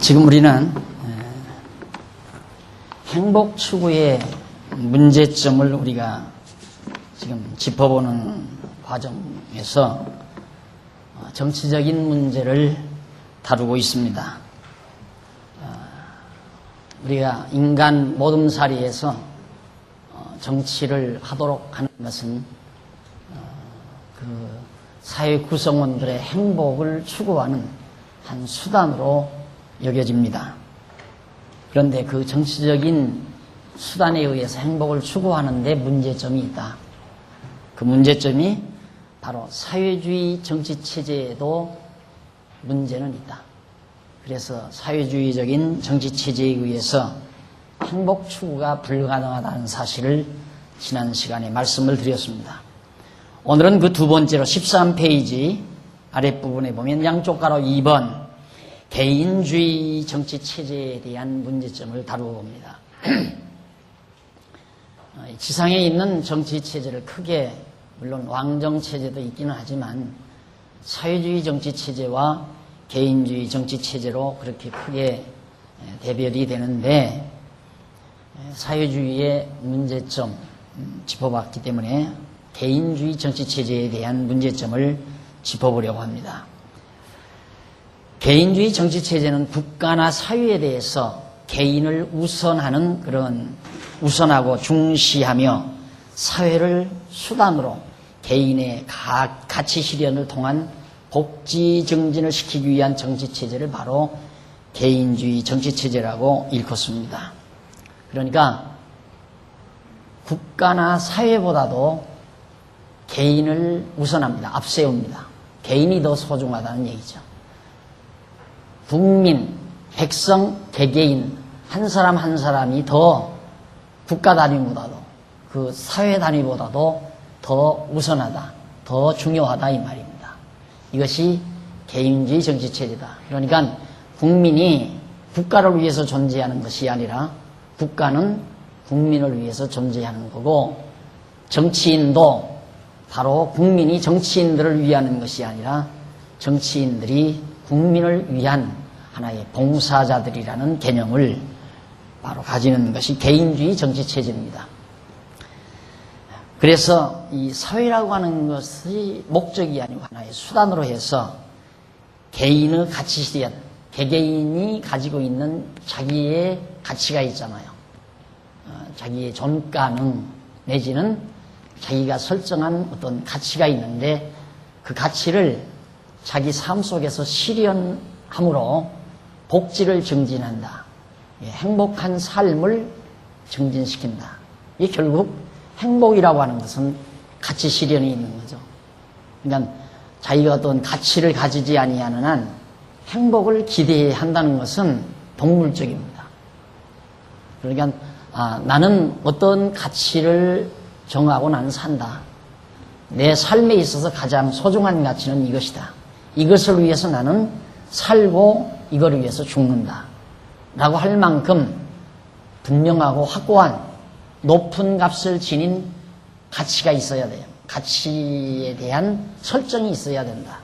지금 우리는 행복 추구의 문제점을 우리가 지금 짚어보는 과정에서 정치적인 문제를 다루고 있습니다. 우리가 인간 모둠살이에서 정치를 하도록 하는 것은 그 사회 구성원들의 행복을 추구하는 한 수단으로 여겨집니다. 그런데 그 정치적인 수단에 의해서 행복을 추구하는 데 문제점이 있다. 그 문제점이 바로 사회주의 정치체제에도 문제는 있다. 그래서 사회주의적인 정치체제에 의해서 행복 추구가 불가능하다는 사실을 지난 시간에 말씀을 드렸습니다. 오늘은 그 두 번째로 13페이지 아랫부분에 보면 양쪽 가로 2번 개인주의 정치체제에 대한 문제점을 다루어 봅니다. 지상에 있는 정치체제를 크게 물론 왕정체제도 있기는 하지만 사회주의 정치체제와 개인주의 정치체제로 그렇게 크게 대별이 되는데 사회주의의 문제점 짚어봤기 때문에 개인주의 정치체제에 대한 문제점을 짚어보려고 합니다. 개인주의 정치체제는 국가나 사회에 대해서 개인을 우선하는 그런 우선하고 중시하며 사회를 수단으로 개인의 가치 실현을 통한 복지 증진을 시키기 위한 정치체제를 바로 개인주의 정치체제라고 일컫습니다. 그러니까 국가나 사회보다도 개인을 우선합니다. 앞세웁니다. 개인이 더 소중하다는 얘기죠. 국민, 백성, 개개인 한 사람 한 사람이 더 국가 단위보다도 그 사회 단위보다도 더 우선하다, 더 중요하다 이 말입니다. 이것이 개인주의 정치체제다. 그러니까 국민이 국가를 위해서 존재하는 것이 아니라 국가는 국민을 위해서 존재하는 거고 정치인도 바로 국민이 정치인들을 위하는 것이 아니라 정치인들이 국민을 위한 하나의 봉사자들이라는 개념을 바로 가지는 것이 개인주의 정치체제입니다. 그래서 이 사회라고 하는 것이 목적이 아니고 하나의 수단으로 해서 개인의 가치 실현, 개개인이 가지고 있는 자기의 가치가 있잖아요. 자기의 존가능 내지는 자기가 설정한 어떤 가치가 있는데 그 가치를 자기 삶 속에서 실현함으로 복지를 증진한다. 행복한 삶을 증진시킨다. 이게 결국 행복이라고 하는 것은 가치 실현이 있는 거죠. 그러니까 자기가 어떤 가치를 가지지 아니하는 한 행복을 기대한다는 것은 동물적입니다. 그러니까 나는 어떤 가치를 정하고 나는 산다. 내 삶에 있어서 가장 소중한 가치는 이것이다. 이것을 위해서 나는 살고 이걸 위해서 죽는다. 라고 할 만큼 분명하고 확고한 높은 값을 지닌 가치가 있어야 돼요. 가치에 대한 설정이 있어야 된다.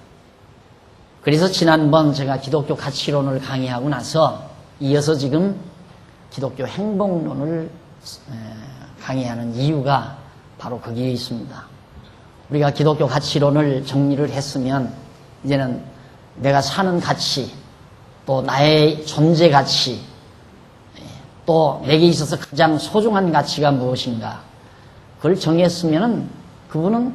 그래서 지난번 제가 기독교 가치론을 강의하고 나서 이어서 지금 기독교 행복론을 강의하는 이유가 바로 거기에 있습니다. 우리가 기독교 가치론을 정리를 했으면 이제는 내가 사는 가치, 또 나의 존재 가치, 또 내게 있어서 가장 소중한 가치가 무엇인가 그걸 정했으면은 그분은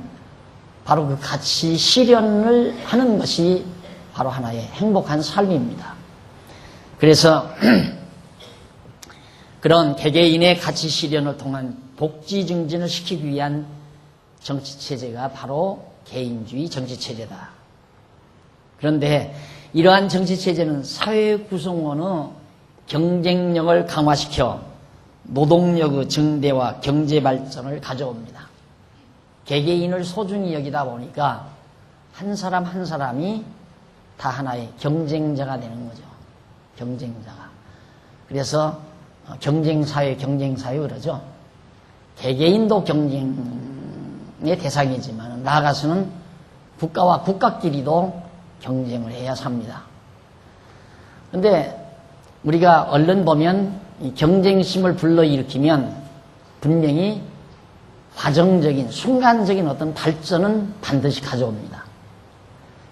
바로 그 가치 실현을 하는 것이 바로 하나의 행복한 삶입니다. 그래서 그런 개개인의 가치 실현을 통한 복지 증진을 시키기 위한 정치체제가 바로 개인주의 정치체제다. 그런데 이러한 정치체제는 사회 구성원의 경쟁력을 강화시켜 노동력의 증대와 경제발전을 가져옵니다. 개개인을 소중히 여기다 보니까 한 사람 한 사람이 다 하나의 경쟁자가 되는 거죠. 경쟁자가. 그래서 경쟁사회 그러죠. 개개인도 경쟁의 대상이지만 나아가서는 국가와 국가끼리도 경쟁을 해야 삽니다. 그런데 우리가 얼른 보면 이 경쟁심을 불러일으키면 분명히 과정적인 순간적인 어떤 발전은 반드시 가져옵니다.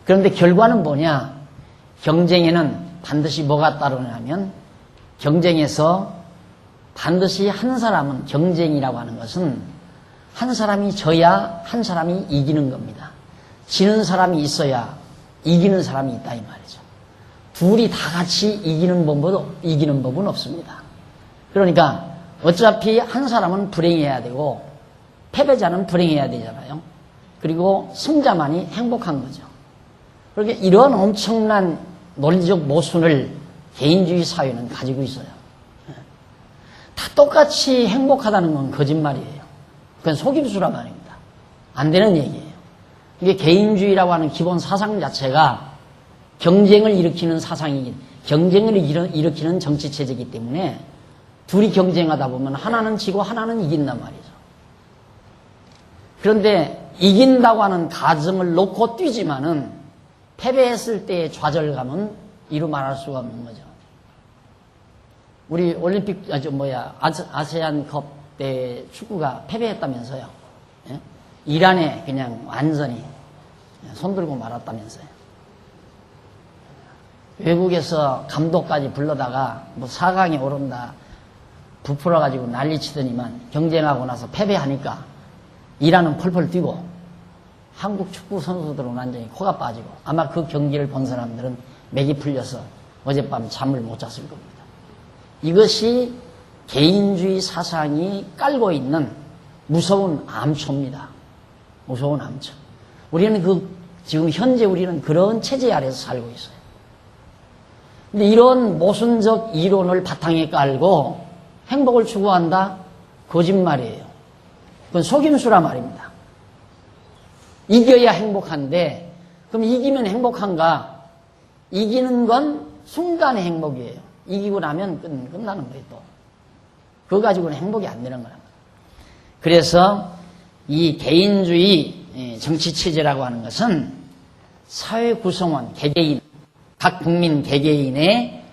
그런데 결과는 뭐냐? 경쟁에는 반드시 뭐가 따르냐면 경쟁에서 반드시 한 사람은 경쟁이라고 하는 것은 한 사람이 져야 한 사람이 이기는 겁니다. 지는 사람이 있어야 이기는 사람이 있다 이 말이죠. 둘이 다 같이 이기는 법은 없습니다. 그러니까 어차피 한 사람은 불행해야 되고 패배자는 불행해야 되잖아요. 그리고 승자만이 행복한 거죠. 그렇게 이런 엄청난 논리적 모순을 개인주의 사회는 가지고 있어요. 다 똑같이 행복하다는 건 거짓말이에요. 그건 속임수란 말입니다. 안 되는 얘기예요. 이게 개인주의라고 하는 기본 사상 자체가 경쟁을 일으키는 경쟁을 일으키는 정치체제이기 때문에 둘이 경쟁하다 보면 하나는 지고 하나는 이긴단 말이죠. 그런데 이긴다고 하는 가정을 놓고 뛰지만은 패배했을 때의 좌절감은 이루 말할 수가 없는 거죠. 우리 올림픽, 아세안컵 때 축구가 패배했다면서요. 예? 이란에 그냥 완전히 손들고 말았다면서요. 외국에서 감독까지 불러다가 뭐 4강에 오른다 부풀어가지고 난리치더니만 경쟁하고 나서 패배하니까 이란은 펄펄 뛰고 한국 축구 선수들은 완전히 코가 빠지고 아마 그 경기를 본 사람들은 맥이 풀려서 어젯밤 잠을 못 잤을 겁니다. 이것이 개인주의 사상이 깔고 있는 무서운 암초입니다. 무서운 암초. 우리는 지금 현재 우리는 그런 체제 아래서 살고 있어요. 근데 이런 모순적 이론을 바탕에 깔고 행복을 추구한다? 거짓말이에요. 그건 속임수란 말입니다. 이겨야 행복한데, 그럼 이기면 행복한가? 이기는 건 순간의 행복이에요. 이기고 나면 끝나는 거예요, 또. 그거 가지고는 행복이 안 되는 거란 말이에요. 그래서 이 개인주의 정치체제라고 하는 것은 사회 구성원, 개개인, 각 국민 개개인의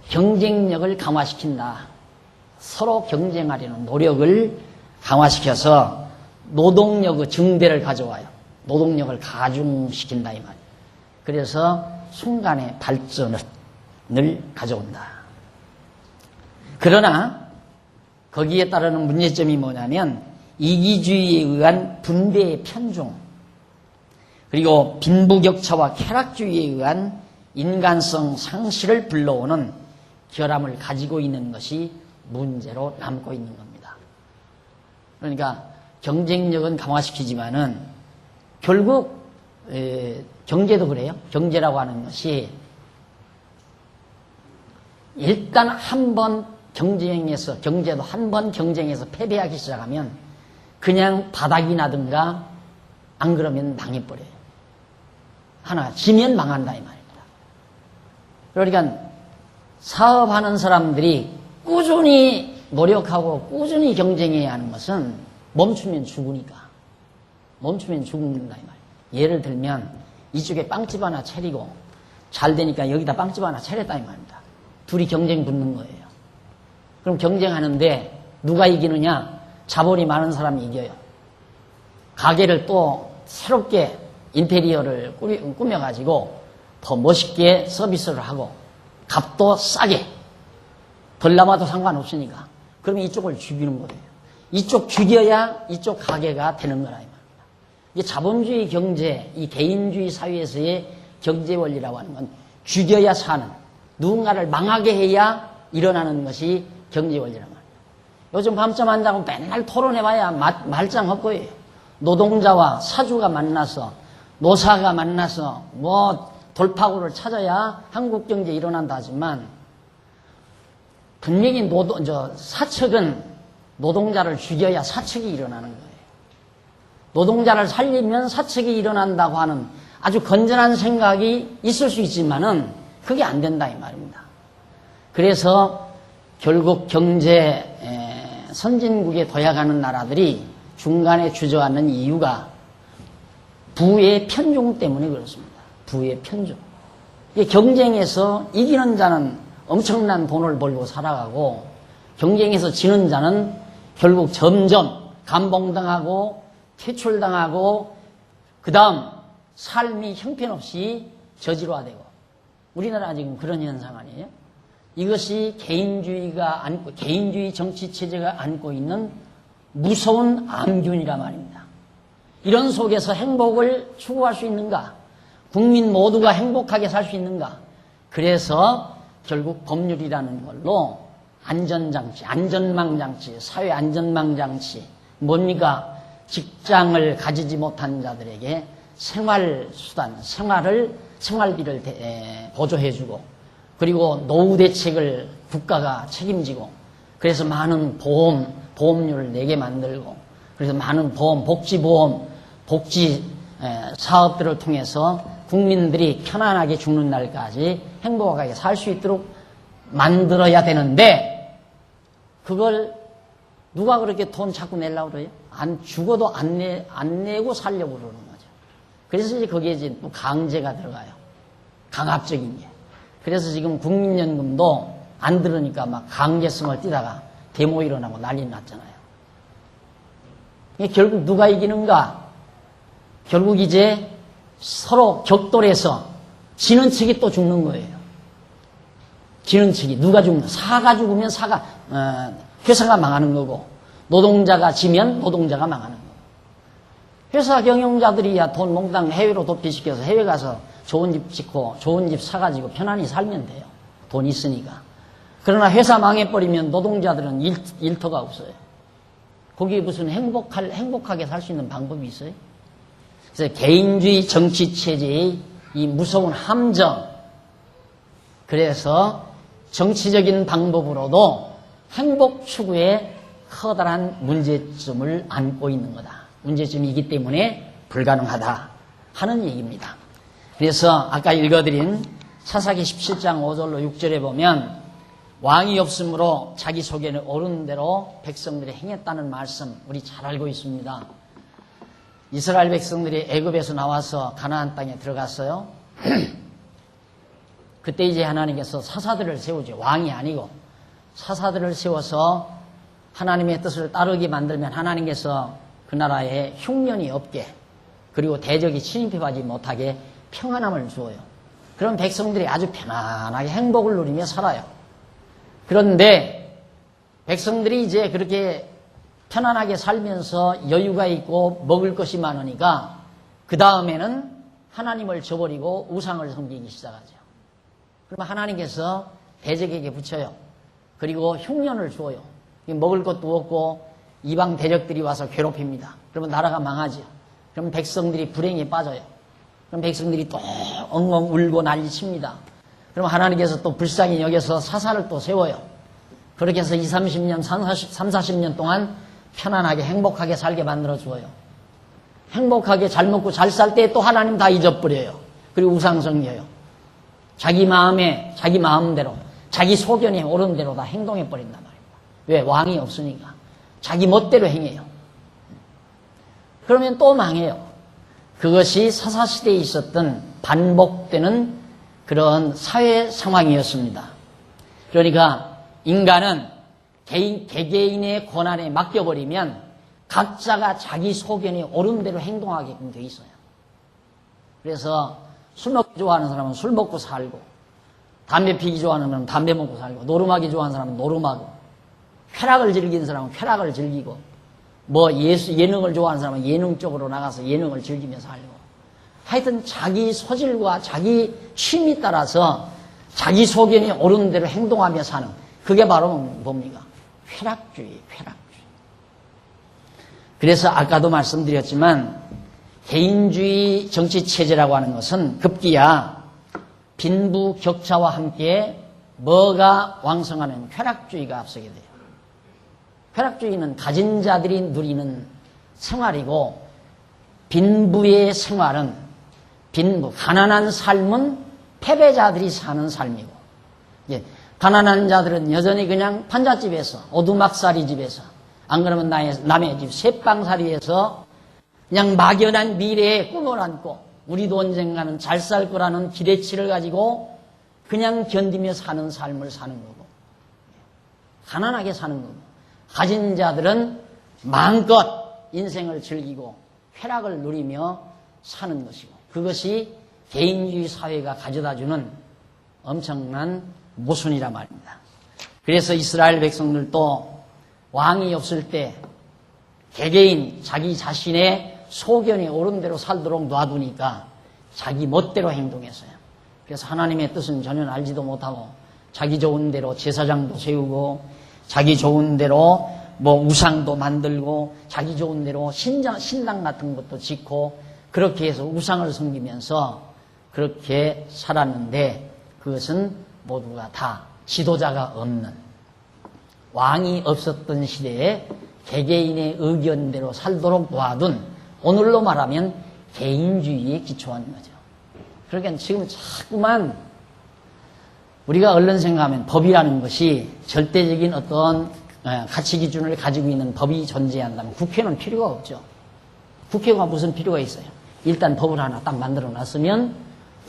경쟁력을 강화시킨다. 서로 경쟁하려는 노력을 강화시켜서 노동력의 증대를 가져와요. 노동력을 가중시킨다 이 말이에요. 그래서 순간의 발전을 가져온다. 그러나 거기에 따르는 문제점이 뭐냐면 이기주의에 의한 분배의 편중, 그리고 빈부격차와 쾌락주의에 의한 인간성 상실을 불러오는 결함을 가지고 있는 것이 문제로 남고 있는 겁니다. 그러니까 경쟁력은 강화시키지만은 결국 경제도 그래요. 경제라고 하는 것이 일단 한 번 경쟁에서, 경제도 한 번 경쟁에서 패배하기 시작하면 그냥 바닥이 나든가 안 그러면 망해버려요. 하나 지면 망한다 이 말입니다. 그러니까 사업하는 사람들이 꾸준히 노력하고 꾸준히 경쟁해야 하는 것은 멈추면 죽으니까. 멈추면 죽는다 이 말이에요. 예를 들면 이쪽에 빵집 하나 차리고 잘 되니까 여기다 빵집 하나 차렸다 이 말입니다. 둘이 경쟁 붙는 거예요. 그럼 경쟁하는데 누가 이기느냐? 자본이 많은 사람이 이겨요. 가게를 또 새롭게 인테리어를 꾸며가지고 더 멋있게 서비스를 하고 값도 싸게 덜 남아도 상관없으니까 그러면 이쪽을 죽이는 거예요. 이쪽 죽여야 이쪽 가게가 되는 거라 이 말입니다. 이게 자본주의 경제, 이 개인주의 사회에서의 경제 원리라고 하는 건 죽여야 사는, 누군가를 망하게 해야 일어나는 것이 경제 원리란 말이에요. 요즘 밤잠 안 자고 맨날 토론해봐야 말짱 헛거예요. 노동자와 사주가 만나서 노사가 만나서 뭐 돌파구를 찾아야 한국 경제 일어난다 하지만 분명히 사측은 노동자를 죽여야 사측이 일어나는 거예요. 노동자를 살리면 사측이 일어난다고 하는 아주 건전한 생각이 있을 수 있지만은 그게 안 된다 이 말입니다. 그래서 결국 경제 선진국에 도약하는 나라들이 중간에 주저앉는 이유가 부의 편중 때문에 그렇습니다. 부의 편중. 경쟁에서 이기는 자는 엄청난 돈을 벌고 살아가고 경쟁에서 지는 자는 결국 점점 감봉당하고 퇴출당하고 그 다음 삶이 형편없이 저질화되고 우리나라 지금 그런 현상 아니에요? 이것이 개인주의 정치체제가 안고 있는 무서운 암균이란 말입니다. 이런 속에서 행복을 추구할 수 있는가? 국민 모두가 행복하게 살 수 있는가? 그래서 결국 법률이라는 걸로 안전장치, 안전망장치, 사회 안전망장치, 뭡니까? 직장을 가지지 못한 자들에게 생활수단, 생활비를 보조해주고, 그리고 노후 대책을 국가가 책임지고, 그래서 많은 보험료를 내게 만들고, 그래서 많은 복지 사업들을 통해서 국민들이 편안하게 죽는 날까지 행복하게 살 수 있도록 만들어야 되는데, 그걸 누가 그렇게 돈 자꾸 내려고 그래요? 죽어도 안 내고 살려고 그러는 거죠. 그래서 이제 거기에 이제 또 강제가 들어가요. 강압적인 게. 그래서 지금 국민연금도 안 들으니까 막 강제성을 띠다가 데모 일어나고 난리 났잖아요. 이게 결국 누가 이기는가? 결국 이제 서로 격돌해서 지는 측이 또 죽는 거예요. 지는 측이. 누가 죽는? 사가 죽으면 회사가 망하는 거고, 노동자가 지면 노동자가 망하는 거고. 회사 경영자들이야 돈 몽땅 해외로 도피시켜서 해외 가서 좋은 집 짓고 좋은 집 사가지고 편안히 살면 돼요. 돈 있으니까. 그러나 회사 망해버리면 노동자들은 일터가 없어요. 거기에 무슨 행복하게 살 수 있는 방법이 있어요? 그래서 개인주의 정치체제의 이 무서운 함정, 그래서 정치적인 방법으로도 행복 추구에 커다란 문제점을 안고 있는 거다. 문제점이기 때문에 불가능하다 하는 얘기입니다. 그래서 아까 읽어드린 사사기 17장 5절로 6절에 보면 왕이 없으므로 자기 소견에 오른 대로 백성들이 행했다는 말씀 우리 잘 알고 있습니다. 이스라엘 백성들이 애굽에서 나와서 가나안 땅에 들어갔어요. 그때 이제 하나님께서 사사들을 세우죠. 왕이 아니고 사사들을 세워서 하나님의 뜻을 따르게 만들면 하나님께서 그 나라에 흉년이 없게, 그리고 대적이 침입하지 못하게 평안함을 주어요. 그럼 백성들이 아주 편안하게 행복을 누리며 살아요. 그런데 백성들이 이제 그렇게 편안하게 살면서 여유가 있고 먹을 것이 많으니까 그 다음에는 하나님을 저버리고 우상을 섬기기 시작하죠. 그러면 하나님께서 대적에게 붙여요. 그리고 흉년을 주어요. 먹을 것도 없고 이방 대적들이 와서 괴롭힙니다. 그러면 나라가 망하죠. 그럼 백성들이 불행에 빠져요. 그럼 백성들이 또 엉엉 울고 난리칩니다. 그럼 하나님께서 또 불쌍히 여겨서 사사를 또 세워요. 그렇게 해서 30년, 40년 동안 편안하게 행복하게 살게 만들어 주어요. 행복하게 잘 먹고 잘 살 때 또 하나님 다 잊어버려요. 그리고 우상숭배해요. 자기 마음대로, 자기 소견에 오른 대로 다 행동해 버린단 말입니다. 왜? 왕이 없으니까. 자기 멋대로 행해요. 그러면 또 망해요. 그것이 사사시대에 있었던 반복되는 그런 사회 상황이었습니다. 그러니까 인간은 개개인의 권한에 맡겨버리면 각자가 자기 소견에 옳은 대로 행동하게끔 돼 있어요. 그래서 술 먹기 좋아하는 사람은 술 먹고 살고, 담배 피기 좋아하는 사람은 담배 먹고 살고, 노름하기 좋아하는 사람은 노름하고, 쾌락을 즐기는 사람은 쾌락을 즐기고, 예능을 좋아하는 사람은 예능 쪽으로 나가서 예능을 즐기며 살고, 하여튼 자기 소질과 자기 취미 따라서 자기 소견이 옳은 대로 행동하며 사는, 그게 바로 뭡니까? 쾌락주의. 그래서 아까도 말씀드렸지만 개인주의 정치체제라고 하는 것은 급기야 빈부격차와 함께 뭐가 왕성하면 쾌락주의가 앞서게 돼요. 쾌락주의는 가진 자들이 누리는 생활이고, 빈부의 생활은, 가난한 삶은 패배자들이 사는 삶이고, 가난한 자들은 여전히 그냥 판잣집에서, 오두막살이 집에서, 안 그러면 남의 집 쇠빵살이에서 그냥 막연한 미래에 꿈을 안고 우리도 언젠가는 잘 살 거라는 기대치를 가지고 그냥 견디며 사는 삶을 사는 거고, 가난하게 사는 거고, 가진 자들은 마음껏 인생을 즐기고 쾌락을 누리며 사는 것이고, 그것이 개인주의 사회가 가져다주는 엄청난 모순이라 말입니다. 그래서 이스라엘 백성들도 왕이 없을 때 개개인 자기 자신의 소견에 옳은 대로 살도록 놔두니까 자기 멋대로 행동했어요. 그래서 하나님의 뜻은 전혀 알지도 못하고 자기 좋은 대로 제사장도 세우고 자기 좋은 대로 뭐 우상도 만들고 자기 좋은 대로 신당 같은 것도 짓고 그렇게 해서 우상을 섬기면서 그렇게 살았는데 그것은 모두가 다 지도자가 없는 왕이 없었던 시대에 개개인의 의견대로 살도록 놔둔 오늘로 말하면 개인주의에 기초한 거죠. 그러니까 지금 자꾸만 우리가 얼른 생각하면 법이라는 것이 절대적인 어떤 가치 기준을 가지고 있는 법이 존재한다면 국회는 필요가 없죠. 국회가 무슨 필요가 있어요? 일단 법을 하나 딱 만들어 놨으면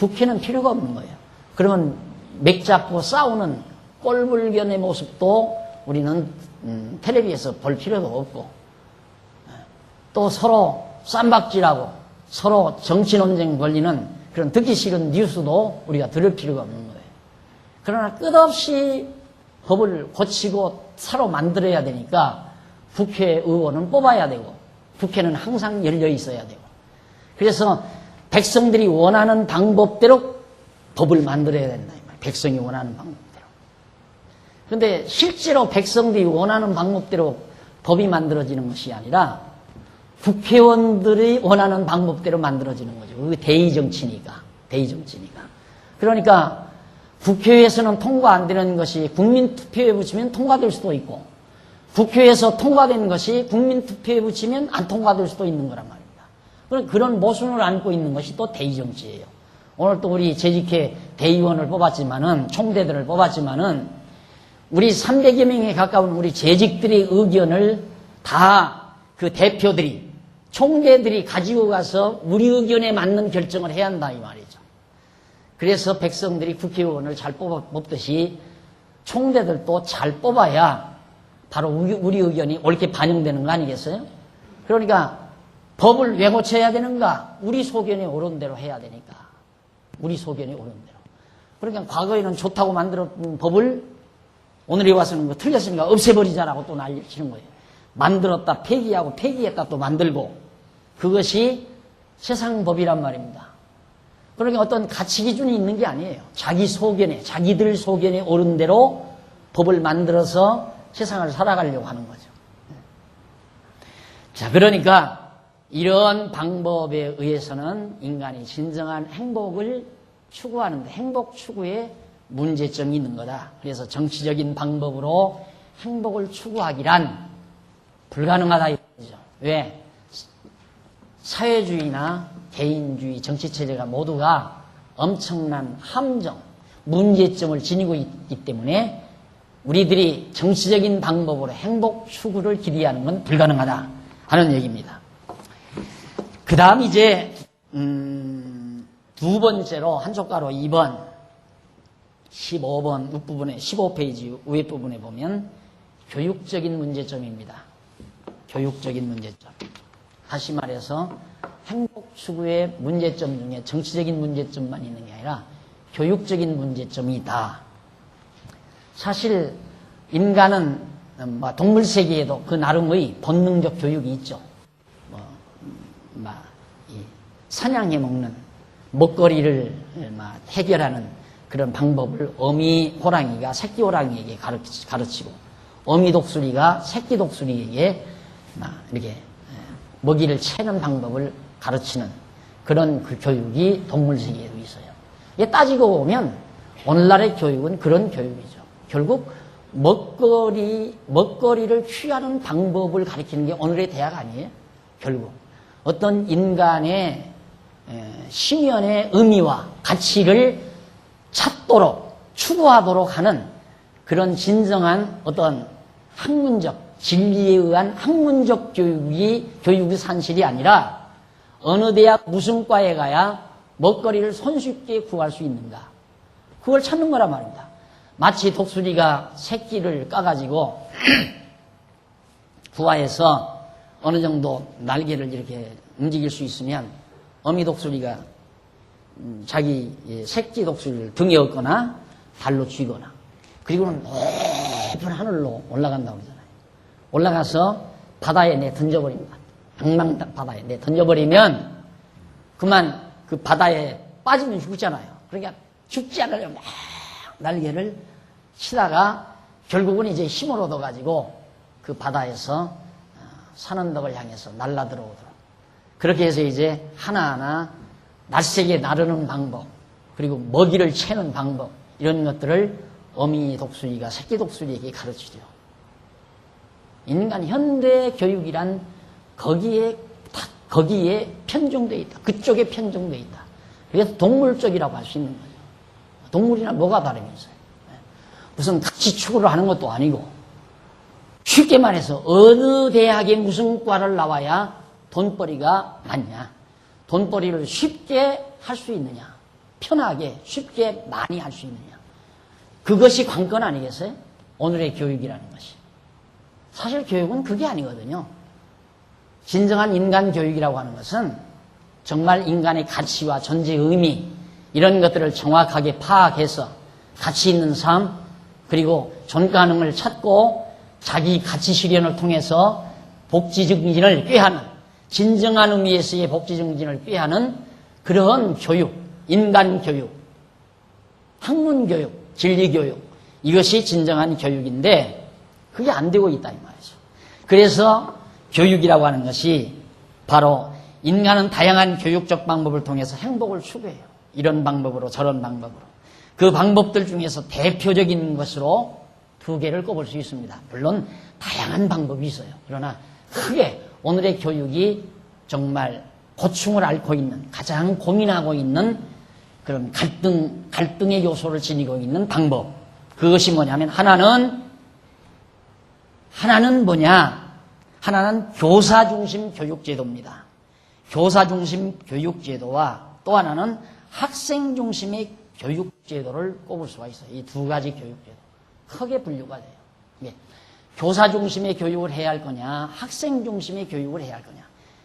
국회는 필요가 없는 거예요. 그러면 맥 잡고 싸우는 꼴불견의 모습도 우리는 텔레비에서 볼 필요도 없고 또 서로 쌈박질하고 서로 정치 논쟁 벌리는 그런 듣기 싫은 뉴스도 우리가 들을 필요가 없는 거예요. 그러나 끝없이 법을 고치고 새로 만들어야 되니까 국회의원은 뽑아야 되고 국회는 항상 열려 있어야 되고 그래서 백성들이 원하는 방법대로 법을 만들어야 된다. 백성이 원하는 방법대로. 그런데 실제로 백성들이 원하는 방법대로 법이 만들어지는 것이 아니라 국회의원들이 원하는 방법대로 만들어지는 거죠. 그게 대의정치니까. 그러니까 국회에서는 통과 안 되는 것이 국민투표에 붙이면 통과될 수도 있고 국회에서 통과된 것이 국민투표에 붙이면 안 통과될 수도 있는 거란 말입니다. 그런 모순을 안고 있는 것이 또 대의정치예요. 오늘 또 우리 재직회 대의원을 뽑았지만은 총대들을 뽑았지만은 우리 300여 명에 가까운 우리 재직들의 의견을 다 그 대표들이 총대들이 가지고 가서 우리 의견에 맞는 결정을 해야 한다 이 말이죠. 그래서 백성들이 국회의원을 잘 뽑듯이 총대들도 잘 뽑아야 바로 우리 의견이 옳게 반영되는 거 아니겠어요? 그러니까 법을 왜 고쳐야 되는가? 우리 소견이 옳은 대로 해야 되니까. 우리 소견이 옳은 대로. 그러니까 과거에는 좋다고 만들었던 법을 오늘에 와서는 뭐 틀렸으니까 없애버리자라고 또 난리치는 거예요. 만들었다 폐기하고 폐기했다 또 만들고 그것이 세상 법이란 말입니다. 그러니까 어떤 가치 기준이 있는 게 아니에요. 자기 소견에 자기들 소견에 옳은 대로 법을 만들어서 세상을 살아가려고 하는 거죠. 자, 그러니까 이런 방법에 의해서는 인간이 진정한 행복을 추구하는데 행복 추구에 문제점이 있는 거다. 그래서 정치적인 방법으로 행복을 추구하기란 불가능하다 이거죠. 왜? 사회주의나 개인주의 정치체제가 모두가 엄청난 함정, 문제점을 지니고 있기 때문에 우리들이 정치적인 방법으로 행복 추구를 기대하는 건 불가능하다 하는 얘기입니다. 그 다음 이제 두 번째로 한 족가로 2번 15번 윗부분에 15페이지 위에 부분에 보면 교육적인 문제점입니다. 교육적인 문제점. 다시 말해서 행복 추구의 문제점 중에 정치적인 문제점만 있는 게 아니라 교육적인 문제점이 있다. 사실 인간은 동물 세계에도 그 나름의 본능적 교육이 있죠. 사냥해 먹는 먹거리를 해결하는 그런 방법을 어미 호랑이가 새끼 호랑이에게 가르치고 어미 독수리가 새끼 독수리에게 이렇게 먹이를 채는 방법을 가르치는 그런 그 교육이 동물 세계에도 있어요. 이게 따지고 보면 오늘날의 교육은 그런 교육이죠. 결국 먹거리를 취하는 방법을 가르치는 게 오늘의 대학 아니에요. 결국 어떤 인간의 심연의 의미와 가치를 찾도록 추구하도록 하는 그런 진정한 어떤 학문적 진리에 의한 학문적 교육이 산실이 아니라 어느 대학 무슨 과에 가야 먹거리를 손쉽게 구할 수 있는가 그걸 찾는 거란 말입니다. 마치 독수리가 새끼를 까가지고 부화해서 어느 정도 날개를 이렇게 움직일 수 있으면 어미 독수리가 자기 새끼 독수리를 등에 업거나 발로 쥐거나 그리고는 높은 하늘로 올라간다고 그러잖아요. 올라가서 바다에 내 던져버립니다. 방망 바다에 내 던져버리면 그만 그 바다에 빠지면 죽잖아요. 그러니까 죽지 않으려면 막 날개를 치다가 결국은 이제 힘을 얻어가지고 그 바다에서 사는 덕을 향해서 날아들어오도록 그렇게 해서 이제 하나하나 낯세게 나르는 방법 그리고 먹이를 채는 방법 이런 것들을 어미 독수리가 새끼 독수리에게 가르치죠. 인간 현대 교육이란 거기에 편중되어 있다. 그쪽에 편중되어 있다. 그래서 동물적이라고 할 수 있는 거죠. 동물이나 뭐가 다르면서요. 무슨 같이 추구를 하는 것도 아니고 쉽게 말해서 어느 대학에 무슨 과를 나와야 돈벌이가 많냐. 돈벌이를 쉽게 할 수 있느냐. 편하게 쉽게 많이 할 수 있느냐. 그것이 관건 아니겠어요? 오늘의 교육이라는 것이. 사실 교육은 그게 아니거든요. 진정한 인간 교육이라고 하는 것은 정말 인간의 가치와 존재 의미 이런 것들을 정확하게 파악해서 가치 있는 삶 그리고 존가능을 찾고 자기 가치 실현을 통해서 복지 증진을 꾀하는 진정한 의미에서의 복지 증진을 꾀하는 그러한 교육, 인간 교육, 학문 교육, 진리 교육 이것이 진정한 교육인데 그게 안 되고 있다 이 말이죠. 그래서 교육이라고 하는 것이 바로 인간은 다양한 교육적 방법을 통해서 행복을 추구해요. 이런 방법으로 저런 방법으로. 그 방법들 중에서 대표적인 것으로 두 개를 꼽을 수 있습니다. 물론 다양한 방법이 있어요. 그러나 크게 오늘의 교육이 정말 고충을 앓고 있는 가장 고민하고 있는 그런 갈등의 요소를 지니고 있는 방법. 그것이 뭐냐면 하나는 뭐냐? 하나는 교사 중심 교육제도입니다. 교사 중심 교육제도와 또 하나는 학생 중심의 교육제도를 꼽을 수가 있어요. 이 두 가지 교육제도. 크게 분류가 돼요. 예. 교사 중심의 교육을 해야 할 거냐, 학생 중심의 교육을 해야 할 거냐.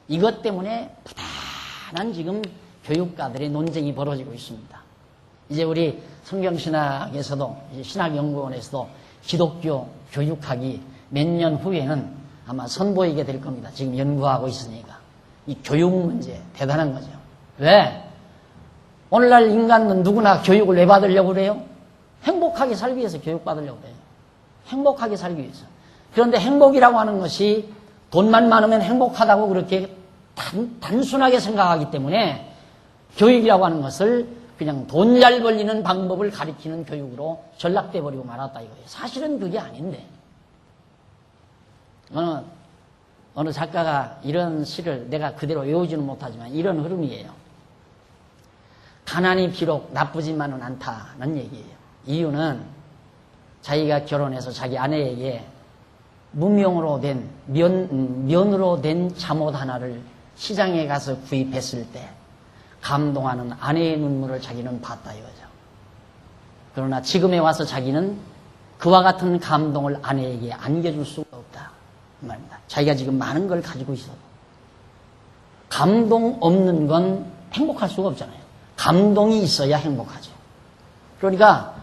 이것 때문에 부단한 지금 교육가들의 논쟁이 벌어지고 있습니다. 이제 우리 성경신학에서도, 신학연구원에서도 기독교 교육학이 몇 년 후에는 아마 선보이게 될 겁니다. 지금 연구하고 있으니까. 이 교육 문제 대단한 거죠. 왜? 오늘날 인간은 누구나 교육을 왜 받으려고 그래요? 행복하게 살기 위해서 교육받으려고 그래요. 행복하게 살기 위해서. 그런데 행복이라고 하는 것이 돈만 많으면 행복하다고 그렇게 단순하게 생각하기 때문에 교육이라고 하는 것을 그냥 돈 잘 벌리는 방법을 가리키는 교육으로 전락돼 버리고 말았다 이거예요. 사실은 그게 아닌데. 어느 작가가 이런 시를 내가 그대로 외우지는 못하지만 이런 흐름이에요. 가난이 비록 나쁘지만은 않다는 얘기예요. 이유는 자기가 결혼해서 자기 아내에게 무명으로 된 면으로 된 잠옷 하나를 시장에 가서 구입했을 때 감동하는 아내의 눈물을 자기는 봤다 이거죠. 그러나 지금에 와서 자기는 그와 같은 감동을 아내에게 안겨줄 수가 없다 말입니다. 자기가 지금 많은 걸 가지고 있어도 감동 없는 건 행복할 수가 없잖아요. 감동이 있어야 행복하죠. 그러니까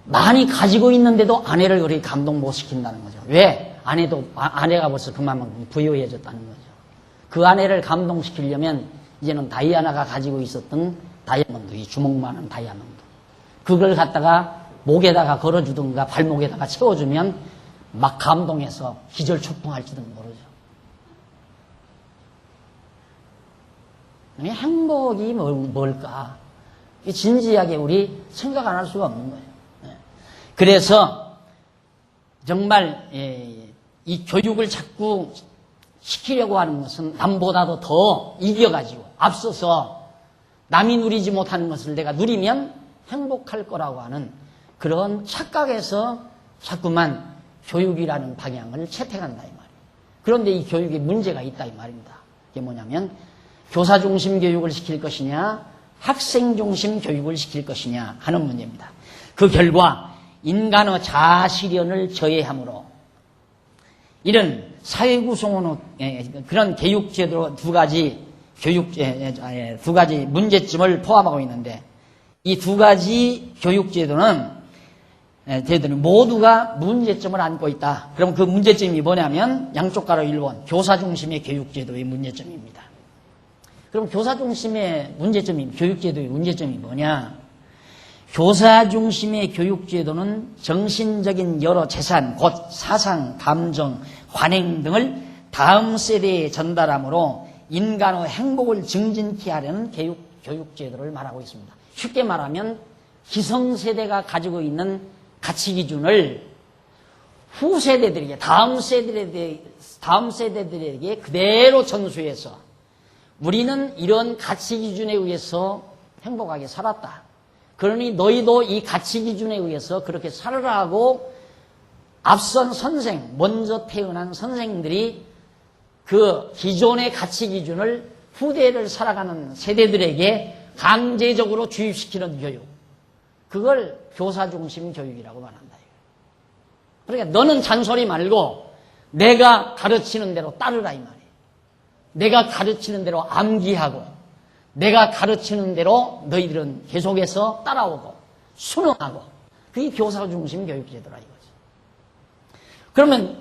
많이 가지고 있는데도 아내를 그렇게 감동 못 시킨다는 거죠. 왜? 아내가 벌써 그만큼 부유해졌다는 거죠. 그 아내를 감동시키려면 이제는 다이아나가 가지고 있었던 다이아몬드, 이 주먹만한 다이아몬드. 그걸 갖다가 목에다가 걸어주든가 발목에다가 채워주면 막 감동해서 기절초풍할지도 모르죠. 행복이 뭘까? 진지하게 우리 생각 안 할 수가 없는 거예요. 그래서 정말 이 교육을 자꾸 시키려고 하는 것은 남보다도 더 이겨가지고 앞서서 남이 누리지 못하는 것을 내가 누리면 행복할 거라고 하는 그런 착각에서 자꾸만 교육이라는 방향을 채택한다 이 말이에요. 그런데 이 교육에 문제가 있다 이 말입니다. 이게 뭐냐면 교사 중심 교육을 시킬 것이냐 학생 중심 교육을 시킬 것이냐 하는 문제입니다. 그 결과 인간의 자아실현을 저해하므로 이런 사회 구성원의 그런 교육제도 두 가지 문제점을 포함하고 있는데, 이 두 가지 교육제도는 모두가 문제점을 안고 있다. 그럼 그 문제점이 뭐냐면 양쪽 가로 1번 교사 중심의 교육제도의 문제점입니다. 그럼 교사 중심의 문제점이, 교육제도의 문제점이 뭐냐? 교사 중심의 교육제도는 정신적인 여러 재산, 곧 사상, 감정, 관행 등을 다음 세대에 전달하므로 인간의 행복을 증진케 하려는 교육제도를 말하고 있습니다. 쉽게 말하면 기성세대가 가지고 있는 가치기준을 후세대들에게, 다음 세대들에게 그대로 전수해서 우리는 이런 가치기준에 의해서 행복하게 살았다. 그러니 너희도 이 가치기준에 의해서 그렇게 살아라 하고 앞선 선생, 먼저 태어난 선생들이 그 기존의 가치기준을 후대를 살아가는 세대들에게 강제적으로 주입시키는 교육. 그걸 교사 중심 교육이라고 말한다. 그러니까 너는 잔소리 말고 내가 가르치는 대로 따르라 이 말이에요. 내가 가르치는 대로 암기하고 내가 가르치는 대로 너희들은 계속해서 따라오고 순응하고, 그게 교사 중심 교육제도라 이거지. 그러면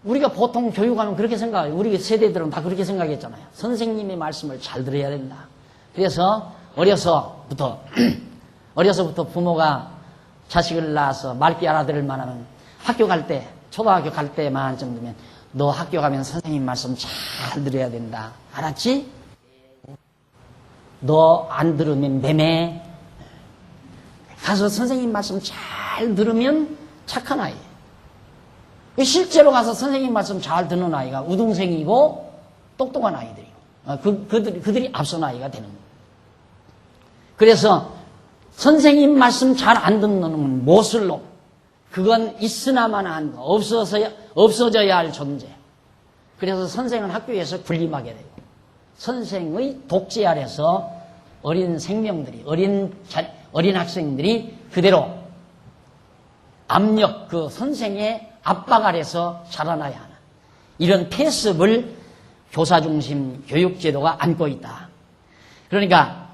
우리가 보통 교육하면 그렇게 생각해요. 우리 세대들은 다 그렇게 생각했잖아요. 선생님의 말씀을 잘 들어야 된다. 그래서 어려서부터 부모가 자식을 낳아서 맑게 알아들을 만하면 학교 갈 때, 초등학교 갈 때만 정도면 너 학교 가면 선생님 말씀 잘 들어야 된다. 알았지? 너 안 들으면 매매. 가서 선생님 말씀 잘 들으면 착한 아이. 실제로 가서 선생님 말씀 잘 듣는 아이가 우등생이고 똑똑한 아이들이고 그들이 앞선 아이가 되는 거예요. 그래서 선생님 말씀 잘 안 듣는 놈은 못쓸 놈. 그건 있으나마나 한 거, 없어져야 할 존재. 그래서 선생은 학교에서 군림하게 되고, 선생의 독재 아래서 어린 생명들이, 어린 학생들이 그대로 압력, 그 선생의 압박 아래서 자라나야 하는 이런 폐습을 교사 중심 교육제도가 안고 있다. 그러니까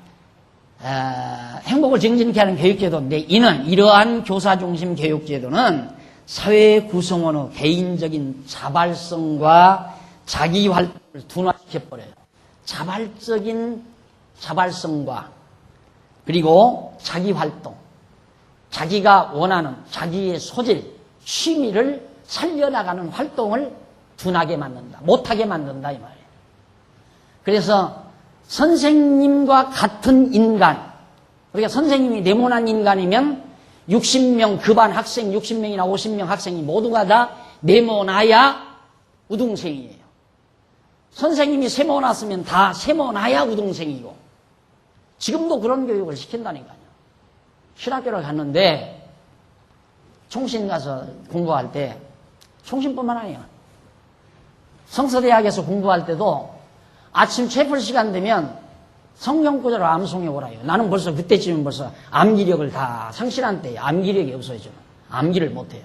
행복을 증진케 하는 교육제도인데, 이러한 교사 중심 교육제도는 사회 구성원의 개인적인 자발성과 자기 활동을 둔화시켜버려요. 자발성과 그리고 자기 활동, 자기가 원하는 자기의 소질, 취미를 살려나가는 활동을 둔하게 만든다. 못하게 만든다 이 말이에요. 그래서 선생님과 같은 인간, 우리가 선생님이 네모난 인간이면 60명 그반 학생 60명이나 50명 학생이 모두가 다 네모나야 우등생이에요. 선생님이 세모났으면 다 세모나야 우등생이고, 지금도 그런 교육을 시킨다니까요. 신학교를 갔는데 총신 가서 공부할 때, 총신뿐만 아니에요. 성서대학에서 공부할 때도 아침 채플 시간 되면 성경 구절을 암송해 오라요. 나는 벌써 그때쯤은 벌써 암기력을 다 상실한 때에 암기력이 없어져. 암기를 못해요.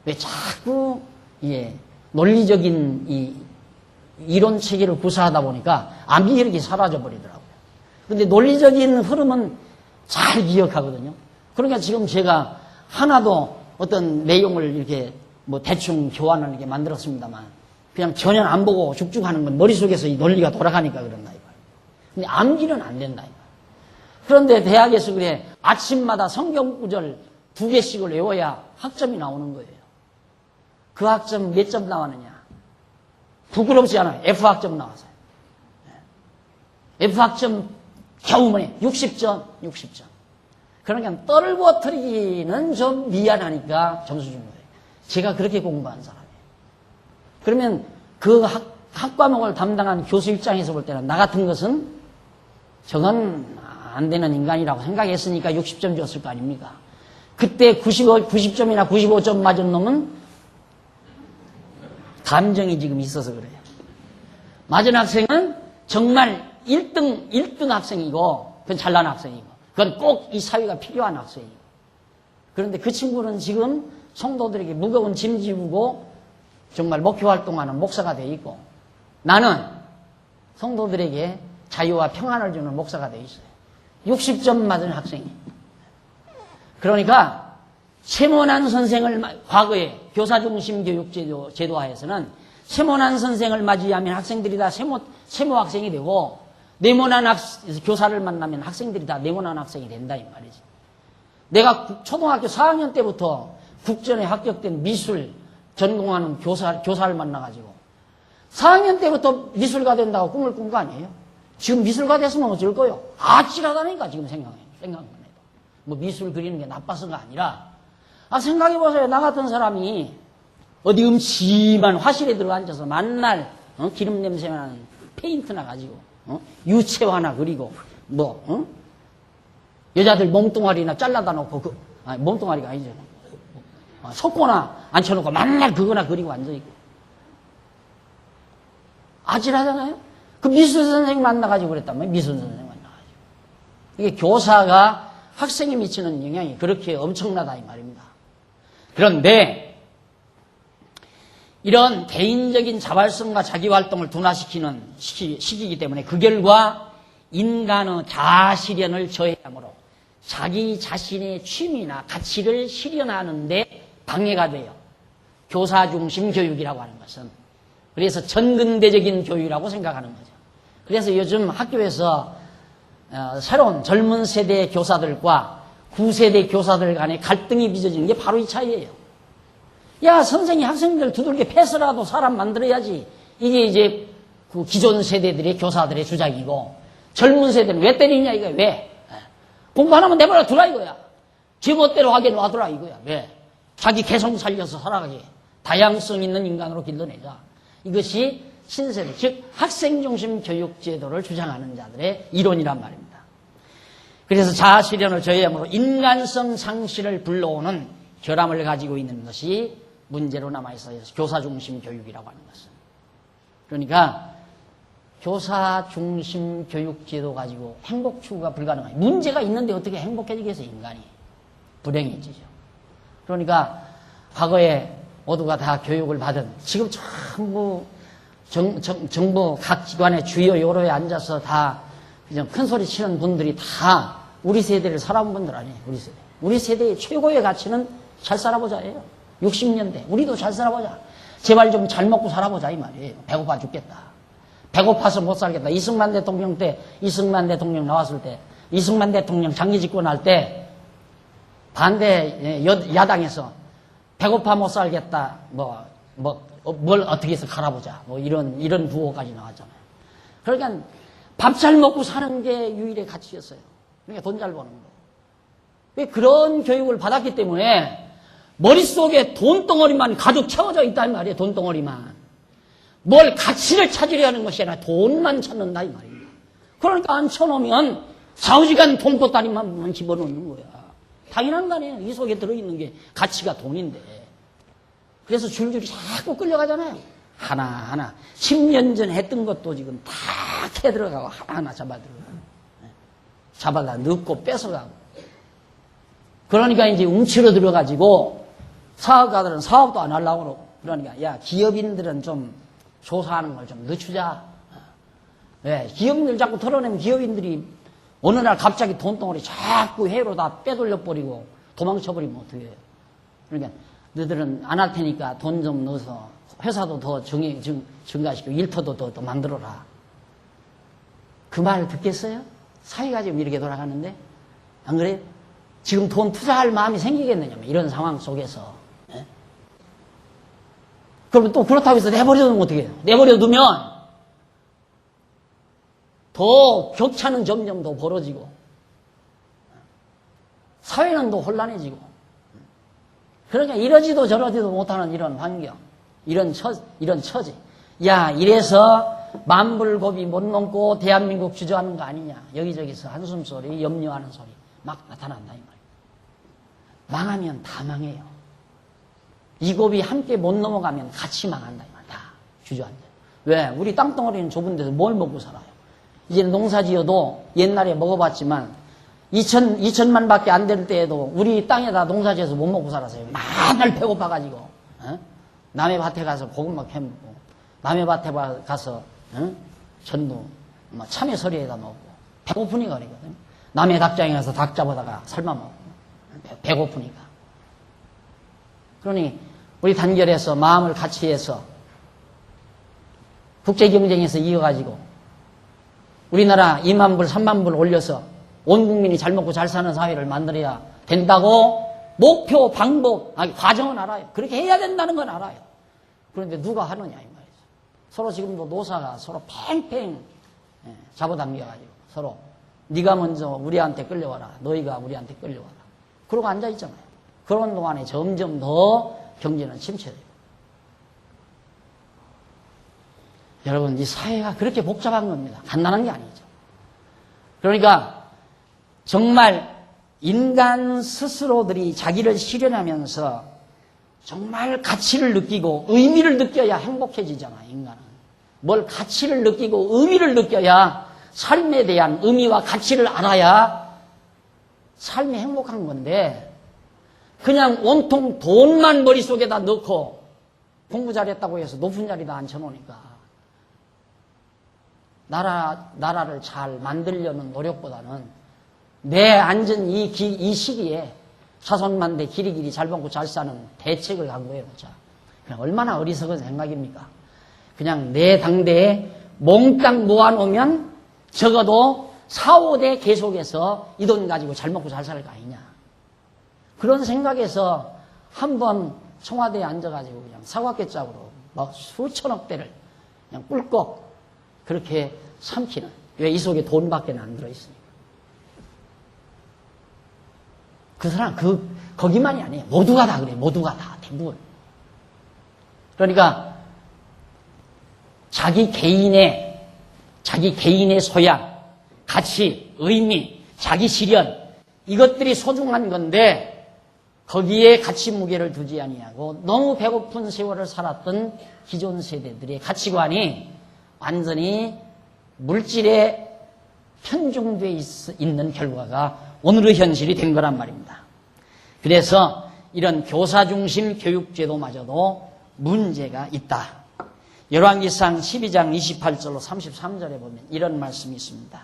왜 자꾸 논리적인 이 이론 체계를 구사하다 보니까 암기력이 사라져 버리더라고요. 근데 논리적인 흐름은 잘 기억하거든요. 그러니까 지금 제가 하나도 어떤 내용을 이렇게 뭐 대충 교환을 이렇게 만들었습니다만, 그냥 전혀 안 보고 죽죽 하는 건 머릿속에서 이 논리가 돌아가니까 그런다 이거예요. 근데 암기는 안 된다 이거예요. 그런데 대학에서 그래 아침마다 성경 구절 2개씩을 외워야 학점이 나오는 거예요. 그 학점 몇 점 나왔느냐? 부끄럽지 않아요. F학점 나왔어요. F학점 겨우 뭐네 60점. 그러니까 떨궈뜨리기는 좀 미안하니까 점수 준 거예요. 제가 그렇게 공부한 사람이에요. 그러면 그 학과목을 담당한 교수 입장에서 볼 때는 나 같은 것은 저건 안 되는 인간이라고 생각했으니까 60점 줬을 거 아닙니까? 그때 90점이나 95점 맞은 놈은 감정이 지금 있어서 그래요. 맞은 학생은 정말 1등 학생이고, 그건 잘난 학생이고, 그건 꼭 이 사회가 필요한 학생이고. 그런데 그 친구는 지금 성도들에게 무거운 짐 지우고 정말 목표 활동하는 목사가 되어 있고, 나는 성도들에게 자유와 평안을 주는 목사가 되어 있어요. 60점 맞은 학생이. 그러니까 세모난 선생을 과거에 교사중심 교육제도 제도하에서는 세모난 선생을 맞이하면 학생들이 다 세모 학생이 되고, 네모난 교사를 만나면 학생들이 다 네모난 학생이 된다 이 말이지. 내가 초등학교 4학년 때부터 국전에 합격된 미술 전공하는 교사를 만나가지고 4학년 때부터 미술가 된다고 꿈을 꾼 거 아니에요? 지금 미술가 됐으면 어쩔 거요? 아찔하다니까 지금 생각만 해도. 뭐 미술 그리는 게 나빠서가 아니라, 생각해보세요. 나 같은 사람이 어디 음침한 화실에 들어 앉아서 만날 기름 냄새 나는 페인트나 가지고 유채화나 그리고 여자들 몸뚱아리나 잘라다 놓고 몸뚱아리가 아니죠. 석고나 앉혀놓고 맨날 그거나 그리고 앉아있고 아찔하잖아요. 그 미술 선생님 만나가지고 그랬단 미술 선생님 만나가지고. 이게 교사가 학생에 미치는 영향이 그렇게 엄청나다 이 말입니다. 그런데 이런 개인적인 자발성과 자기활동을 둔화시키는 시기이기 때문에 그 결과 인간의 자아실현을 저해하므로 자기 자신의 취미나 가치를 실현하는 데 방해가 돼요. 교사중심 교육이라고 하는 것은. 그래서 전근대적인 교육이라고 생각하는 거죠. 그래서 요즘 학교에서 새로운 젊은 세대의 교사들과 구세대 교사들 간의 갈등이 빚어지는 게 바로 이 차이예요. 야, 선생이 학생들 두들겨 패서라도 사람 만들어야지. 이게 이제 그 기존 세대들의 교사들의 주장이고, 젊은 세대는 왜 때리냐 이거야. 왜? 공부 안 하면 내버려 두라 이거야. 제멋대로 하게 놔두라 이거야. 왜? 자기 개성 살려서 살아가게. 다양성 있는 인간으로 길러내자. 이것이 신세대, 즉 학생중심 교육제도를 주장하는 자들의 이론이란 말입니다. 그래서 자아실현을 저해함으로 인간성 상실을 불러오는 결함을 가지고 있는 것이 문제로 남아있어요. 교사중심 교육이라고 하는 것은. 그러니까 교사중심 교육제도 가지고 행복 추구가 불가능해요. 문제가 있는데 어떻게 행복해지겠어요, 인간이. 불행해지죠. 그러니까 과거에 모두가 다 교육을 받은, 지금 전부 정부 각 기관의 주요 요로에 앉아서 다 그냥 큰 소리 치는 분들이 다 우리 세대를 살아본 분들 아니에요. 우리 세대의 최고의 가치는 잘 살아보자예요. 60년대 우리도 잘 살아보자. 제발 좀 잘 먹고 살아보자 이 말이에요. 배고파 죽겠다. 배고파서 못 살겠다. 이승만 대통령 때, 이승만 대통령 나왔을 때, 이승만 대통령 장기 집권할 때 반대 야당에서 배고파 못 살겠다. 뭘 어떻게 해서 갈아보자. 이런 구호까지 나왔잖아요. 그러니까 밥 잘 먹고 사는 게 유일의 가치였어요. 그러니까 돈 잘 버는 거. 왜 그런 교육을 받았기 때문에 머릿속에 돈덩어리만 가득 채워져 있단 말이에요. 돈덩어리만. 뭘 가치를 찾으려 하는 것이 아니라 돈만 찾는다 이 말입니다. 그러니까 앉혀놓으면 4-5시간 돈보따리만 집어넣는 거야. 당연한 거 아니에요. 이 속에 들어있는 게 가치가 돈인데. 그래서 줄줄이 자꾸 끌려가잖아요. 하나하나. 10년 전에 했던 것도 지금 다 캐 들어가고 하나하나 잡아들어가고. 잡아다 넣고 뺏어가고. 그러니까 이제 움츠러 들어가지고 사업가들은 사업도 안 하려고 그러고. 그러니까 야, 기업인들은 좀 조사하는 걸 좀 늦추자. 왜? 기업인들 자꾸 털어내면 기업인들이 어느 날 갑자기 돈덩어리 자꾸 해로 다 빼돌려버리고 도망쳐버리면 어떻게 해요? 그러니까 너희들은 안 할 테니까 돈 좀 넣어서 회사도 더 증가시키고 일터도 더 만들어라. 그 말 듣겠어요? 사회가 지금 이렇게 돌아가는데 안 그래요? 지금 돈 투자할 마음이 생기겠느냐 이런 상황 속에서. 예? 그러면 또 그렇다고 해서 내버려 두면 어떻게 해요? 내버려 두면 더 격차는 점점 더 벌어지고 사회는 더 혼란해지고 그러니까 이러지도 저러지도 못하는 이런 환경, 이런 처지. 야, 이래서 만불고비 못 넘고 대한민국 주저하는 거 아니냐. 여기저기서 한숨소리, 염려하는 소리 막 나타난다 이 말이에요. 망하면 다 망해요. 이 고비 함께 못 넘어가면 같이 망한다 이 말이에요. 다 주저앉아요. 왜? 우리 땅덩어리는 좁은 데서 뭘 먹고 살아요? 이제는 농사 지어도 옛날에 먹어봤지만 2천만밖에 안 될 때에도 우리 땅에다 농사지어서 못 먹고 살았어요. 맨날 배고파가지고. 어? 남의 밭에 가서 고구마 캐먹고, 남의 밭에 가서 전부 뭐 참외 서리에다 먹고, 배고프니까 그러거든. 남의 닭장에 가서 닭 잡아다가 삶아 먹고, 배고프니까. 그러니 우리 단결해서 마음을 같이 해서 국제경쟁에서 이어가지고 우리나라 2만 불, 3만 불 올려서 온 국민이 잘 먹고 잘 사는 사회를 만들어야 된다고 목표, 방법, 과정은 알아요. 그렇게 해야 된다는 건 알아요. 그런데 누가 하느냐 이 말이죠. 서로 지금도 노사가 서로 팽팽 잡아당겨가지고 서로 네가 먼저 우리한테 끌려와라. 너희가 우리한테 끌려와라. 그러고 앉아있잖아요. 그런 동안에 점점 더 경제는 침체돼요. 여러분, 이 사회가 그렇게 복잡한 겁니다. 간단한 게 아니죠. 그러니까 정말 인간 스스로들이 자기를 실현하면서 정말 가치를 느끼고 의미를 느껴야 행복해지잖아요, 인간은. 뭘 가치를 느끼고 의미를 느껴야 삶에 대한 의미와 가치를 알아야 삶이 행복한 건데 그냥 온통 돈만 머릿속에다 넣고 공부 잘했다고 해서 높은 자리다 앉혀놓으니까 나라를 잘 만들려는 노력보다는 내 앉은 이 시기에 자손만대 길이길이 잘 먹고 잘 사는 대책을 강구해보자. 얼마나 어리석은 생각입니까? 그냥 내 당대에 몽땅 모아놓으면 적어도 4, 5대 계속해서 이 돈 가지고 잘 먹고 잘 살 거 아니냐. 그런 생각에서 한번 청와대에 앉아가지고 그냥 사과개짝으로 막 수천억 대를 그냥 꿀꺽 그렇게 삼키는. 왜 이 속에 돈밖에 안 들어있으니까. 그 사람, 거기만이 아니에요. 모두가 다 그래요. 모두가 다, 대부분. 그러니까, 자기 개인의 소양, 가치, 의미, 자기 실현, 이것들이 소중한 건데, 거기에 가치 무게를 두지 아니하고, 너무 배고픈 세월을 살았던 기존 세대들의 가치관이 완전히 물질에 편중되어 있는 결과가 오늘의 현실이 된 거란 말입니다. 그래서 이런 교사 중심 교육제도마저도 문제가 있다. 열왕기상 12장 28절로 33절에 보면 이런 말씀이 있습니다.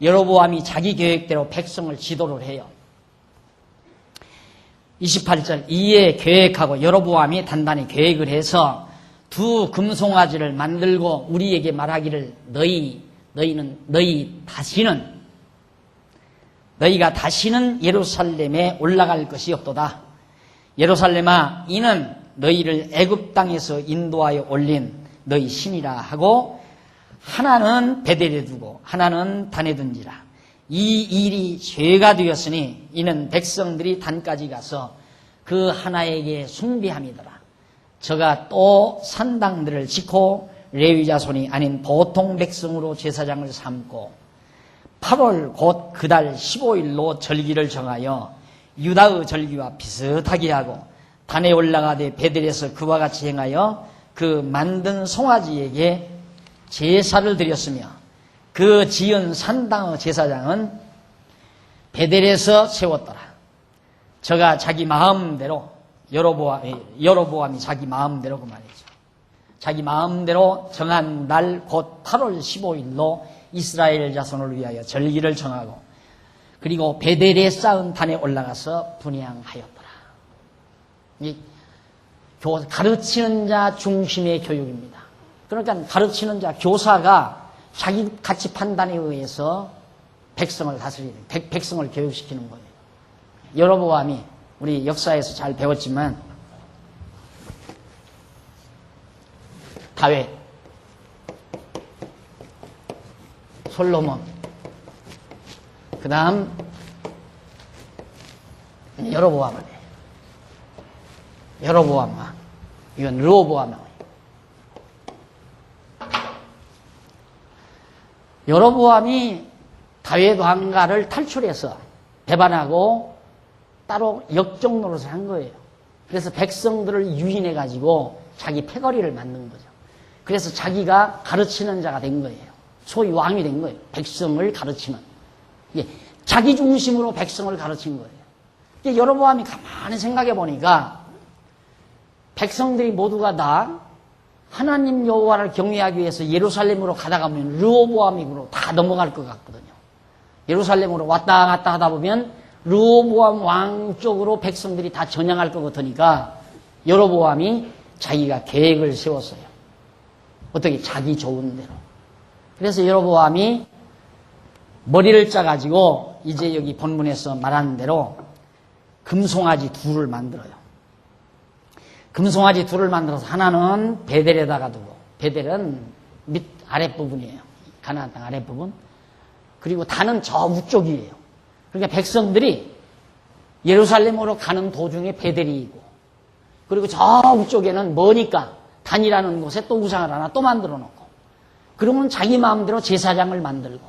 여로보암이 자기 계획대로 백성을 지도를 해요. 28절 이에 계획하고 여로보암이 단단히 계획을 해서 두 금송아지를 만들고 우리에게 말하기를 너희가 다시는 예루살렘에 올라갈 것이 없도다. 예루살렘아 이는 너희를 애굽 땅에서 인도하여 올린 너희 신이라 하고 하나는 베델에 두고 하나는 단에 둔지라. 이 일이 죄가 되었으니 이는 백성들이 단까지 가서 그 하나에게 숭배함이더라. 저가 또 산당들을 짓고 레위 자손이 아닌 보통 백성으로 제사장을 삼고 8월 곧 그달 15일로 절기를 정하여 유다의 절기와 비슷하게 하고 단에 올라가되 베델에서 그와 같이 행하여 그 만든 송아지에게 제사를 드렸으며 그 지은 산당의 제사장은 베델에서 세웠더라. 저가 자기 마음대로 여로보암이 자기 마음대로 그 말이죠. 자기 마음대로 정한 날 곧 8월 15일로 이스라엘 자손을 위하여 절기를 정하고 그리고 베델에 쌓은 단에 올라가서 분향하였더라. 이 가르치는 자 중심의 교육입니다. 그러니까 가르치는 자 교사가 자기 가치 판단에 의해서 백성을 다스리는, 백성을 교육시키는 거예요. 여로보암이 우리 역사에서 잘 배웠지만 다윗, 솔로몬, 그 다음 여로보암, 이건 르호보암. 여로보암이 다윗 왕가를 탈출해서 배반하고 따로 역적 노릇을 한 거예요. 그래서 백성들을 유인해가지고 자기 패거리를 만든 거죠. 그래서 자기가 가르치는 자가 된 거예요. 소위 왕이 된 거예요. 백성을 가르치는. 자기 중심으로 백성을 가르친 거예요. 여로보암이 가만히 생각해 보니까 백성들이 모두가 다 하나님 여호와를 경외하기 위해서 예루살렘으로 가다가 보면 르호보암으로 다 넘어갈 것 같거든요. 예루살렘으로 왔다 갔다 하다 보면 르호보암 왕 쪽으로 백성들이 다 전향할 것 같으니까 여로보암이 자기가 계획을 세웠어요. 어떻게? 자기 좋은 대로. 그래서 여로보암이 머리를 짜가지고 이제 여기 본문에서 말하는 대로 금송아지 둘을 만들어요. 금송아지 둘을 만들어서 하나는 베델에다가 두고, 베델은 밑 아랫부분이에요. 가나안 땅 아랫부분. 그리고 단은 저 위쪽이에요. 그러니까 백성들이 예루살렘으로 가는 도중에 베델이 있고, 그리고 저 위쪽에는 머니까 단이라는 곳에 또 우상을 하나 또 만들어 놓고, 그러면 자기 마음대로 제사장을 만들고,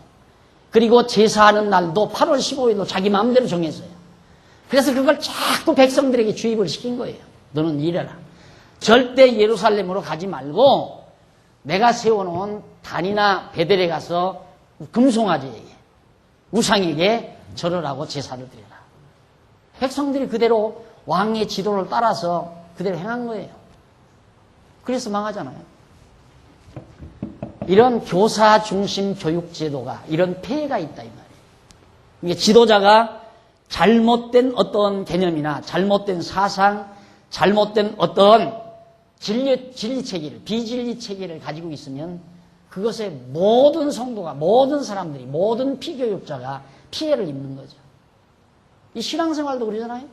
그리고 제사하는 날도 8월 15일로 자기 마음대로 정했어요. 그래서 그걸 자꾸 백성들에게 주입을 시킨 거예요. 너는 이래라. 절대 예루살렘으로 가지 말고 내가 세워놓은 단이나 베델에 가서 금송아지에게, 우상에게 절을 하고 제사를 드려라. 백성들이 그대로 왕의 지도를 따라서 그대로 행한 거예요. 그래서 망하잖아요. 이런 교사 중심 교육 제도가 이런 폐해가 있다 이 말이에요. 이게 지도자가 잘못된 어떤 개념이나 잘못된 사상, 잘못된 어떤 진리 체계를, 비진리 체계를 가지고 있으면 그것에 모든 성도가, 모든 사람들이, 모든 피교육자가 피해를 입는 거죠. 이 신앙생활도 그러잖아요.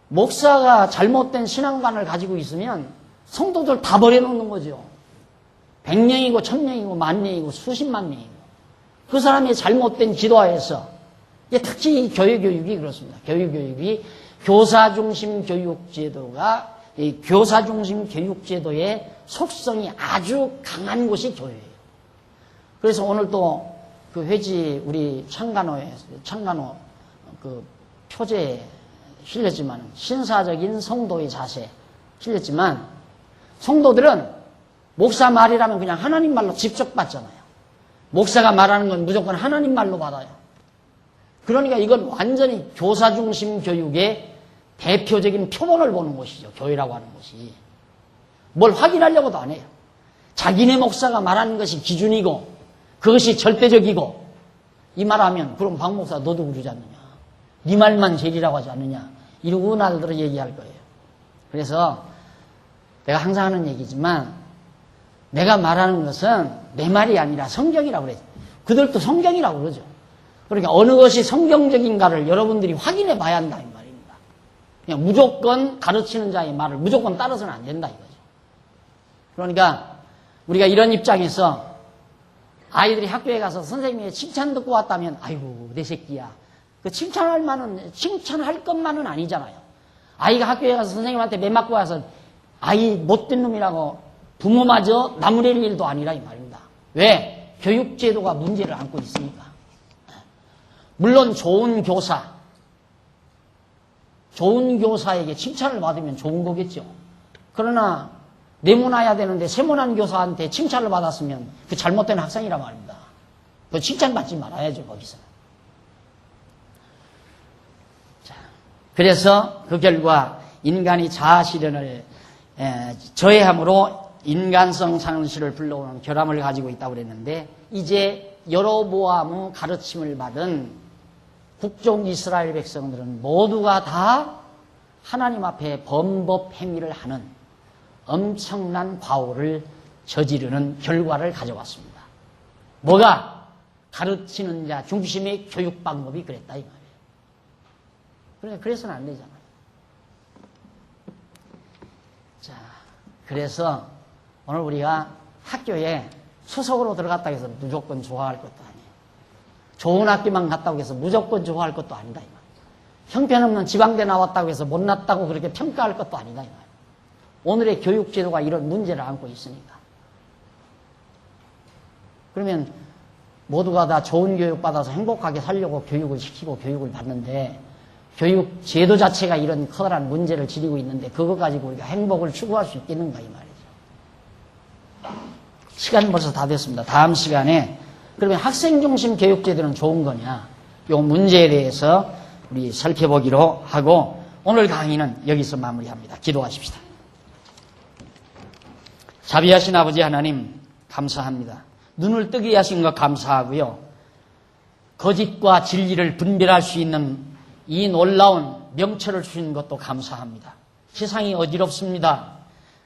목사가 잘못된 신앙관을 가지고 있으면 성도들 다 버려놓는 거죠. 100명이고 1000명이고 10,000명이고 수십만 명이고 그 사람의 잘못된 지도하에서, 특히 교육이 그렇습니다. 교육이 교사 중심 교육 제도가, 이 교사 중심 교육 제도의 속성이 아주 강한 곳이 교회예요. 그래서 오늘 또 그 회지 우리 창간호 그 표제에 실렸지만, 신사적인 성도의 자세 실렸지만, 성도들은 목사 말이라면 그냥 하나님 말로 직접 받잖아요. 목사가 말하는 건 무조건 하나님 말로 받아요. 그러니까 이건 완전히 교사 중심 교육의 대표적인 표본을 보는 곳이죠. 교회라고 하는 곳이. 뭘 확인하려고도 안 해요. 자기네 목사가 말하는 것이 기준이고 그것이 절대적이고, 이 말하면 그럼 박 목사 너도 그러지 않느냐, 네 말만 제일이라고 하지 않느냐, 이러고 날들어 얘기할 거예요. 그래서 내가 항상 하는 얘기지만, 내가 말하는 것은 내 말이 아니라 성경이라고 그래요. 그들도 성경이라고 그러죠. 그러니까 어느 것이 성경적인가를 여러분들이 확인해 봐야 한다 이 말입니다. 그냥 무조건 가르치는 자의 말을 무조건 따라서는 안 된다 이거죠. 그러니까 우리가 이런 입장에서 아이들이 학교에 가서 선생님의 칭찬 듣고 왔다면, 아이고 내 새끼야, 그 칭찬할 것만은 아니잖아요. 아이가 학교에 가서 선생님한테 매 맞고 와서 아이 못된 놈이라고 부모마저 나무랄 일도 아니라 이 말입니다. 왜? 교육제도가 문제를 안고 있으니까. 물론 좋은 교사에게 칭찬을 받으면 좋은 거겠죠. 그러나 내모나야 되는데 세모난 교사한테 칭찬을 받았으면 그 잘못된 학생이란 말입니다. 그 칭찬받지 말아야죠, 거기서. 자, 그래서 그 결과 인간이 자아실현을 저해함으로 인간성 상실을 불러오는 결함을 가지고 있다고 그랬는데, 이제 여로보암의 가르침을 받은 국종 이스라엘 백성들은 모두가 다 하나님 앞에 범법 행위를 하는 엄청난 과오를 저지르는 결과를 가져왔습니다. 뭐가? 가르치는 자 중심의 교육 방법이 그랬다 이 말이에요. 그러니까 그래서는 안 되잖아요. 자, 그래서 오늘 우리가 학교에 수석으로 들어갔다고 해서 무조건 좋아할 것도 아니에요. 좋은 학교만 갔다고 해서 무조건 좋아할 것도 아니다 이 말이에요. 형편없는 지방대 나왔다고 해서 못났다고 그렇게 평가할 것도 아니다 이 말이에요. 오늘의 교육제도가 이런 문제를 안고 있으니까. 그러면 모두가 다 좋은 교육 받아서 행복하게 살려고 교육을 시키고 교육을 받는데, 교육 제도 자체가 이런 커다란 문제를 지니고 있는데 그거 가지고 우리가 행복을 추구할 수 있겠는가 이 말이죠. 시간이 벌써 다 됐습니다. 다음 시간에 그러면 학생 중심 교육 제도는 좋은 거냐, 요 문제에 대해서 우리 살펴보기로 하고 오늘 강의는 여기서 마무리합니다. 기도하십시다. 자비하신 아버지 하나님 감사합니다. 눈을 뜨게 하신 것 감사하고요. 거짓과 진리를 분별할 수 있는 이 놀라운 명철을 주신 것도 감사합니다. 세상이 어지럽습니다.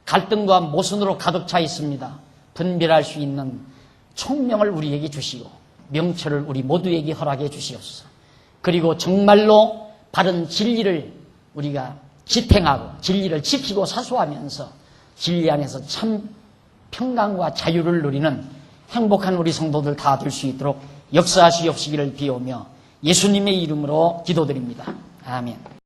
갈등과 모순으로 가득 차 있습니다. 분별할 수 있는 총명을 우리에게 주시고 명철을 우리 모두에게 허락해 주시옵소서. 그리고 정말로 바른 진리를 우리가 지탱하고 진리를 지키고 사수하면서 진리 안에서 참 평강과 자유를 누리는 행복한 우리 성도들 다 될 수 있도록 역사하시옵시기를 비오며 예수님의 이름으로 기도드립니다. 아멘.